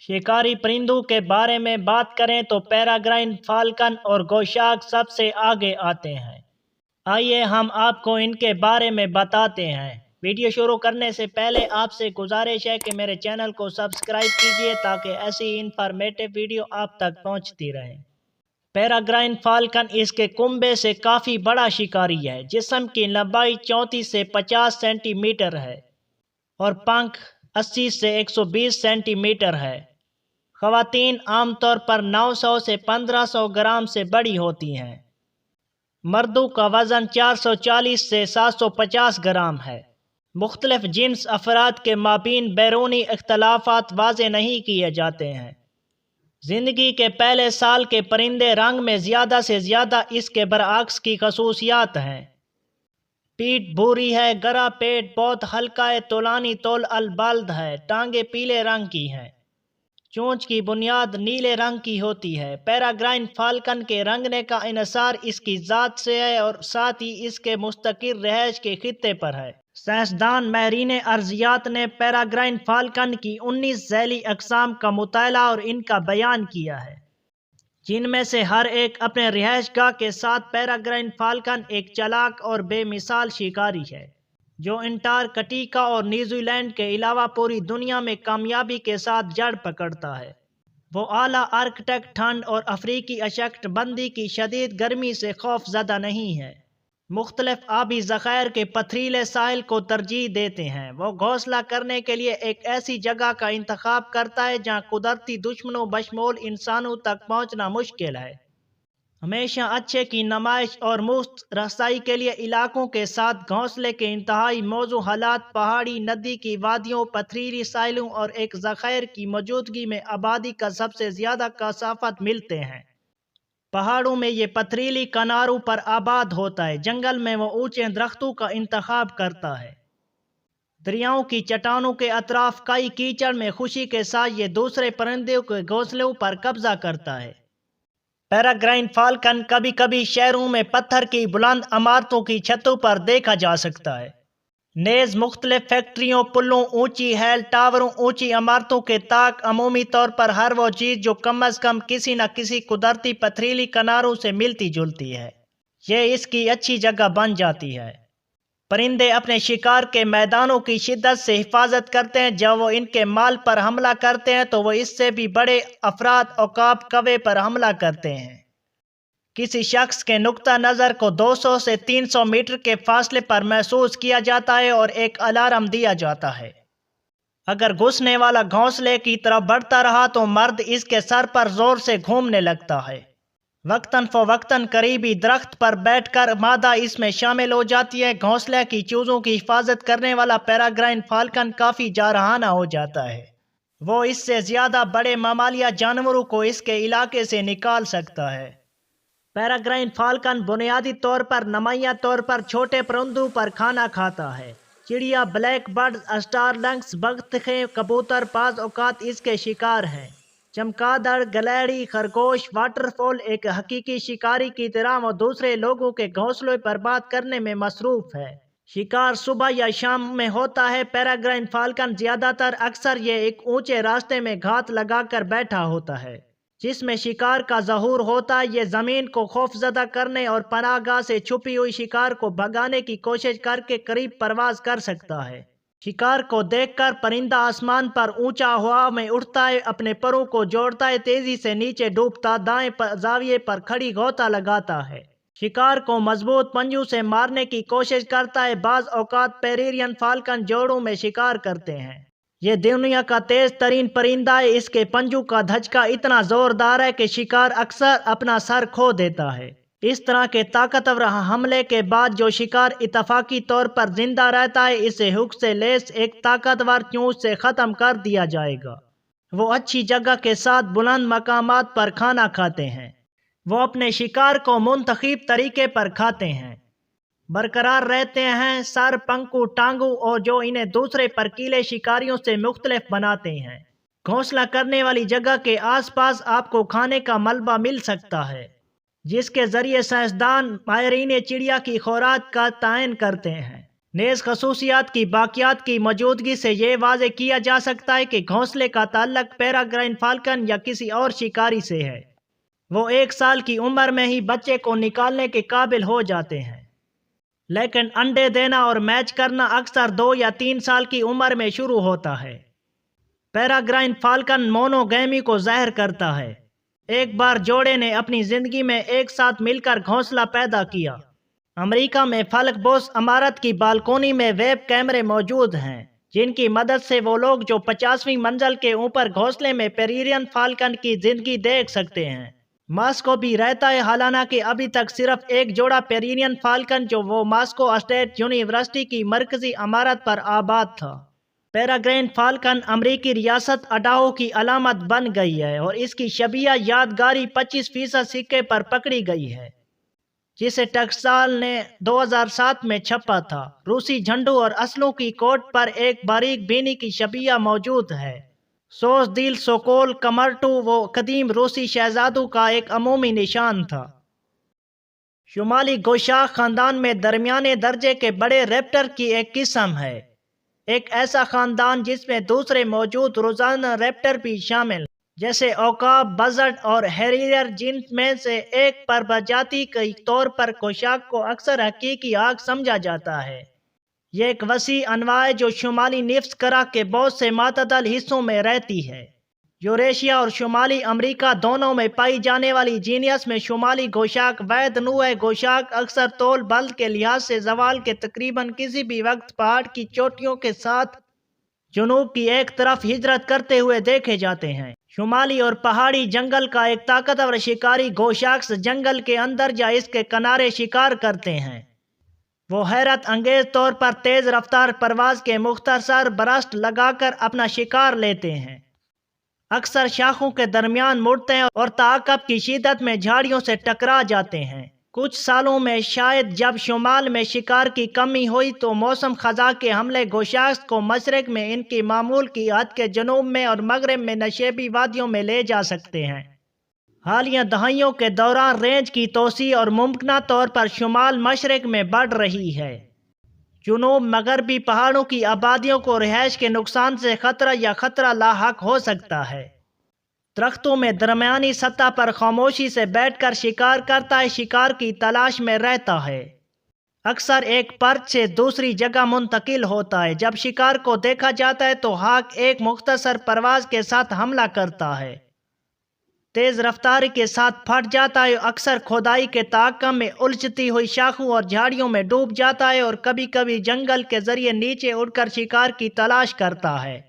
शिकारी परिंदों के बारे में बात करें तो पेरेग्राइन फाल्कन और गोशार्क सबसे आगे आते हैं। आइए हम आपको इनके बारे में बताते हैं। वीडियो शुरू करने से पहले आपसे गुजारिश है कि मेरे चैनल को सब्सक्राइब कीजिए ताकि ऐसी इंफॉर्मेटिव वीडियो आप तक पहुंचती रहे। पेरेग्राइन फाल्कन इसके कुंबे से काफ़ी बड़ा शिकारी है। जिस्म की लंबाई 34 से 50 सेंटीमीटर है और पंख 80 से 120 सेंटीमीटर है। ख़वातीन आमतौर पर 900 से 1500 ग्राम से बड़ी होती हैं। मर्दों का वज़न 440 से 750 ग्राम है। मुख्तलिफ जिन्स अफराद के माबीन बैरूनी इख्तलाफात वाज़े नहीं किए जाते हैं। ज़िंदगी के पहले साल के परिंदे रंग में ज़्यादा से ज़्यादा इसके बरअक्स की खसूसियात हैं। पीठ भूरी है, गरा पेट बहुत हल्का है, तोलानी तोल अलबल्द है, टांगे पीले रंग की हैं। चोंच की बुनियाद नीले रंग की होती है। पेरेग्राइन फाल्कन के रंगने का इन्हिसार इसकी ज़ात से है और साथ ही इसके मुस्तकिल रहायश के खित्ते पर है। साइंसदान माहिरीन अर्जियात ने पेरेग्राइन फाल्कन की 19 झैली अक़साम का मुताला और इनका बयान किया है, जिनमें से हर एक अपने रिहाइशगाह के साथ। पेरेग्राइन फाल्कन एक चालाक और बेमिसाल शिकारी है जो अंटार्कटिका और न्यूजीलैंड के अलावा पूरी दुनिया में कामयाबी के साथ जड़ पकड़ता है। वो आला आर्कटिक ठंड और अफ्रीकी अशकटबंदी की शदीद गर्मी से खौफजदा नहीं है। मुख्तलिफ आबी ज़खायर के पथरीले साहिल को तरजीह देते हैं। वो घोंसला करने के लिए एक ऐसी जगह का इंतखाब करता है जहाँ कुदरती दुश्मनों बशमूल इंसानों तक पहुँचना मुश्किल है। हमेशा अच्छे की नुमाइश और मुफ्त रसाई के लिए इलाकों के साथ घोंसले के इंतहाई मौजू हालात, पहाड़ी, नदी की वादियों, पथरीली साहिलों और एक ज़खायर की मौजूदगी में आबादी का सबसे ज़्यादा कसाफत मिलते हैं। पहाड़ों में ये पथरीली किनारों पर आबाद होता है। जंगल में वो ऊंचे दरख्तों का इंतखाब करता है। दरियाओं की चट्टानों के अतराफ कई कीचड़ में खुशी के साथ ये दूसरे परिंदों के घोंसलों पर कब्जा करता है। पेरेग्राइन फाल्कन कभी कभी शहरों में पत्थर की बुलंद इमारतों की छतों पर देखा जा सकता है। नेज़ मुख्तलिफ फैक्ट्रियों, पुलों, ऊंची हेल टावरों, ऊंची इमारतों के ताक, अमूमी तौर पर हर वो चीज़ जो कम अज़ कम किसी न किसी कुदरती पथरीली किनारों से मिलती जुलती है, ये इसकी अच्छी जगह बन जाती है। परिंदे अपने शिकार के मैदानों की शिद्दत से हिफाजत करते हैं। जब वो इनके माल पर हमला करते हैं तो वो इससे भी बड़े अफराद औकाब कवे पर हमला करते हैं। किसी शख्स के नुक्ता नज़र को 200 से 300 मीटर के फासले पर महसूस किया जाता है और एक अलार्म दिया जाता है। अगर घुसने वाला घोंसले की तरफ बढ़ता रहा तो मर्द इसके सर पर जोर से घूमने लगता है। वक्तन फ़वक्तन करीबी दरख्त पर बैठकर मादा इसमें शामिल हो जाती है। घोंसले की चीज़ों की हिफाजत करने वाला पेरेग्राइन फाल्कन काफ़ी जारहाना हो जाता है। वो इससे ज़्यादा बड़े मामालिया जानवरों को इसके इलाके से निकाल सकता है। पेरेग्राइन फाल्कन बुनियादी तौर पर नुमाया तौर पर छोटे परिंदों पर खाना खाता है। चिड़िया, ब्लैक बर्ड, स्टारलंग्स, बगतखे, कबूतर बाज़ औक़ात इसके शिकार हैं। चमगादड़, गलहरी, खरगोश, वाटरफॉल एक हकीकी शिकारी की तरह वो दूसरे लोगों के घोंसले बर्बाद करने में मसरूफ़ है। शिकार सुबह या शाम में होता है। पेरेग्राइन फाल्कन ज़्यादातर अक्सर ये एक ऊंचे रास्ते में घात लगाकर बैठा होता है जिसमें शिकार का ज़हूर होता है। ये ज़मीन को खौफजदा करने और पनाहगाह से छुपी हुई शिकार को भगाने की कोशिश करके करीब परवाज कर सकता है। शिकार को देखकर परिंदा आसमान पर ऊंचा हवा में उठता है, अपने परों को जोड़ता है, तेजी से नीचे डूबता, दाएं जाविये पर खड़ी गोता लगाता है। शिकार को मजबूत पंजों से मारने की कोशिश करता है। बाज़ औक़ात पेरेग्राइन फाल्कन जोड़ों में शिकार करते हैं। ये दुनिया का तेज तरीन परिंदा है। इसके पंजों का धचका इतना जोरदार है कि शिकार अक्सर अपना सर खो देता है। इस तरह के ताकतवर हमले के बाद जो शिकार इत्तफाकी तौर पर जिंदा रहता है, इसे हुक से लेस एक ताकतवर चोंच से ख़त्म कर दिया जाएगा। वो अच्छी जगह के साथ बुलंद मकामात पर खाना खाते हैं। वो अपने शिकार को मुंतखब तरीके पर खाते हैं, बरकरार रहते हैं। सर, पंखों, टांगों और जो इन्हें दूसरे परकीले शिकारियों से मुख्तलिफ बनाते हैं। घोंसला करने वाली जगह के आसपास आपको खाने का मलबा मिल सकता है, जिसके जरिए साइंसदान माहिरीन चिड़िया की खुराक का तयन करते हैं। نیز خصوصیات کی باقیات کی موجودگی سے یہ واضح کیا جا سکتا ہے کہ گھونسلے کا تعلق پیراگرائن فالکن یا کسی اور شکاری سے ہے۔ وہ 1 سال کی عمر میں ہی بچے کو نکالنے کے قابل ہو جاتے ہیں، لیکن انڈے دینا اور میچ کرنا اکثر 2 یا 3 سال کی عمر میں شروع ہوتا ہے۔ پیراگرائن فالکن مونوگیمی کو ظاہر کرتا ہے۔ ایک بار جوڑے نے اپنی زندگی میں ایک ساتھ مل کر گھونسلہ پیدا کیا۔ امریکہ میں فلک بوس عمارت کی بالکونی میں ویب کیمرے موجود ہیں، جن کی مدد سے وہ لوگ جو 50ویں منزل کے اوپر گھونسلے میں پیریرین فالکن کی زندگی دیکھ سکتے ہیں۔ ماسکو بھی رہتا ہے، حالانکہ ابھی تک صرف ایک جوڑا پیریرین فالکن جو وہ ماسکو اسٹیٹ یونیورسٹی کی مرکزی عمارت پر آباد تھا۔ پیراگرائن فالکن امریکی ریاست اڈاہو کی علامت بن گئی ہے اور اس کی شبیہ یادگاری 25% سکے پر پکڑی گئی ہے، جسے ٹکسال نے 2007 میں چھپا تھا۔ روسی جھنڈوں اور اسلحوں کی کوٹ پر ایک باریک بینی کی شبیہ موجود ہے۔ سوز دیل سوکول کمرٹو وہ قدیم روسی شہزادوں کا ایک عمومی نشان تھا۔ شمالی گوشاک خاندان میں درمیانے درجے کے بڑے ریپٹر کی ایک قسم ہے، ایک ایسا خاندان جس میں دوسرے موجود روزانہ ریپٹر بھی شامل جیسے عقاب، بزرڈ اور ہیریئر، جن میں سے ایک پرجاتی کے طور پر گوشاک کو اکثر حقیقی آگ سمجھا جاتا ہے۔ یہ ایک وسیع انواع ہے جو شمالی نصف کرہ کے بہت سے معتدل حصوں میں رہتی ہے۔ یوریشیا اور شمالی امریکہ دونوں میں پائی جانے والی جینس میں شمالی گوشاک واحد نوع ہے۔ گوشاک اکثر طول بلد کے لحاظ سے زوال کے تقریباً کسی بھی وقت پہاڑ کی چوٹیوں کے ساتھ جنوب کی ایک طرف ہجرت کرتے ہوئے دیکھے جاتے ہیں۔ شمالی اور پہاڑی جنگل کا ایک طاقتور شکاری گوشاکس جنگل کے اندر یا اس کے کنارے شکار کرتے ہیں۔ وہ حیرت انگیز طور پر تیز رفتار پرواز کے مختصر برسٹ لگا کر اپنا شکار لیتے ہیں، اکثر شاخوں کے درمیان مڑتے ہیں اور تعاقب کی شدت میں جھاڑیوں سے ٹکرا جاتے ہیں۔ کچھ سالوں میں شاید جب شمال میں شکار کی کمی ہوئی تو موسم خزاں کے حملے گوشاکس کو مشرق میں ان کی معمول کی حد کے جنوب میں اور مغرب میں نشیبی وادیوں میں لے جا سکتے ہیں۔ حالیہ دہائیوں کے دوران رینج کی توسیع اور ممکنہ طور پر شمال مشرق میں بڑھ رہی ہے۔ جنوب مغربی پہاڑوں کی آبادیوں کو رہائش کے نقصان سے خطرہ یا خطرہ لاحق ہو سکتا ہے۔ درختوں میں درمیانی سطح پر خاموشی سے بیٹھ کر شکار کرتا ہے، شکار کی تلاش میں رہتا ہے، اکثر ایک پرچ سے دوسری جگہ منتقل ہوتا ہے۔ جب شکار کو دیکھا جاتا ہے تو ہاک ایک مختصر پرواز کے ساتھ حملہ کرتا ہے، تیز رفتاری کے ساتھ پھٹ جاتا ہے، اکثر کھدائی کے تعاقب میں الجھتی ہوئی شاخوں اور جھاڑیوں میں ڈوب جاتا ہے اور کبھی کبھی جنگل کے ذریعے نیچے اڑ کر شکار کی تلاش کرتا ہے۔